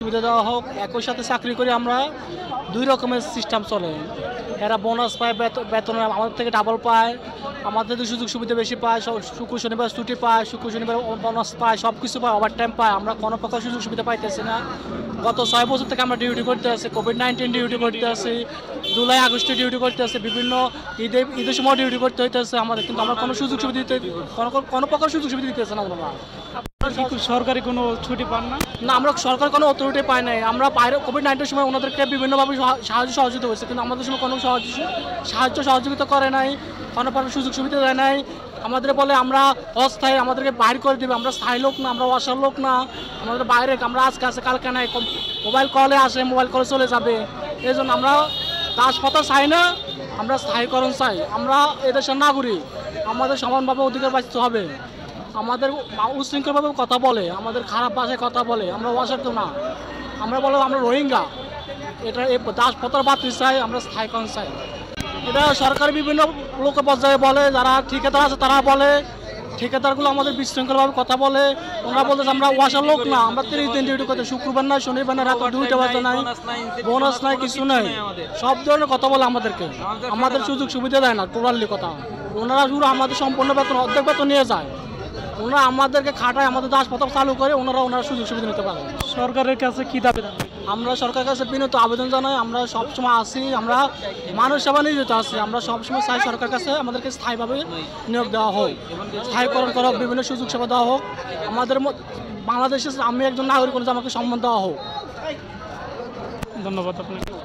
সুবিধা দেওয়া হোক। একই সাথে চাকরি করে আমরা 2 রকমের সিস্টেম চলে। এরা বোনাস পায়, বেতন আমাদের থেকে ডাবল পায়, আমাদের থেকে সুযোগ সুবিধা বেশি পায়, শুক্র শনিবার ছুটি পায়, শুক্র শনিবার বোনাস পায়, সব কিছু পায়, ওভার টাইম পায়। আমরা কোনো প্রকার সুযোগ সুবিধা পাইতেছি না। গত 6 বছর থেকে আমরা ডিউটি করতে আছি, কোভিড-19 ডিউটি করতে আছি, জুলাই আগস্টে ডিউটি করতে আছে, বিভিন্ন ঈদের সময় ডিউটি করতে হইতেছে আমাদের, কিন্তু আমরা কোনো সুযোগ সুবিধা কোনো প্রকার সুযোগ সুবিধা দিতেছে না। সরকারি কোনো ছুটি পান না? না, আমরা সরকার কোনো অথরিটি পাই নাই। আমরা বাইরে কোভিড-19 সময় ওনাদেরকে বিভিন্নভাবে সাহায্য সহযোগিতা হয়েছে, কিন্তু আমাদের সময় কোনো সাহায্য সহযোগিতা করে নাই, কোনো প্রকার সুযোগ সুবিধা দেয় নাই। আমাদের বলে আমরা অস্থায়ী, আমাদেরকে বাইর করে দেবে। আমরা স্থায়ী লোক না, আমরা অসার লোক না, আমাদের বাইরে, আমরা আজকে আছে কালকে নাই, মোবাইল কলে আসে, মোবাইল কলে চলে যাবে। এই জন্য আমরা দাসপ্রথা চাই না, আমরা স্থায়ীকরণ চাই। আমরা এদেশের নাগরিক, আমাদের সমানভাবে অধিকার বাঁচতে হবে। আমাদের উশৃঙ্খলভাবে কথা বলে, আমাদের খারাপ ভাষায় কথা বলে, আমরা অসার তো না, আমরা বলো আমরা রোহিঙ্গা। এটা এই দাসপ্রথার বাতিল চাই, আমরা স্থায়ীকরণ চাই। এটা সরকার বিভিন্ন লোক পর্যায়ে বলে, যারা ঠিকাদার আছে তারা বলে, ঠিকাদারগুলো আমাদের বিশৃঙ্খলভাবে কথা বলে। ওনারা বলতেছে আমরা ওয়াসার লোক না, আমরা 30 দিন ডিউটি করতে, শুক্রবার নাই, শনিবার নাই, রাত 2টা বাজে নাই, বোনাস নাই, কিছু নাই, সব ধরনের কথা বলে আমাদেরকে। আমাদের সুযোগ সুবিধা দেয় না, টোটালি কথা। ওনারা শুধু আমাদের সম্পূর্ণ বেতন, অর্ধেক বেতন নিয়ে যায়। ওনারা আমাদেরকে খাটায়, আমাদের দাসপ্রথা চালু করে, ওনারা সুযোগ সুবিধা নিতে পারে। সরকারের কাছে কি দাবি? আমরা সরকারের কাছে বিনীত আবেদন জানাই, আমরা সবসময় আসি, আমরা মানুষ সেবা নিয়োজিত আছি, আমরা সবসময় চাই সরকারের কাছে আমাদেরকে স্থায়ীভাবে নিয়োগ দেওয়া হোক, স্থায়ীকরণ করা হোক, বিভিন্ন সুযোগ সেবা দেওয়া হোক। আমাদের বাংলাদেশে আমি একজন নাগরিক, আমাকে সম্মান দেওয়া হোক। ধন্যবাদ আপনাকে।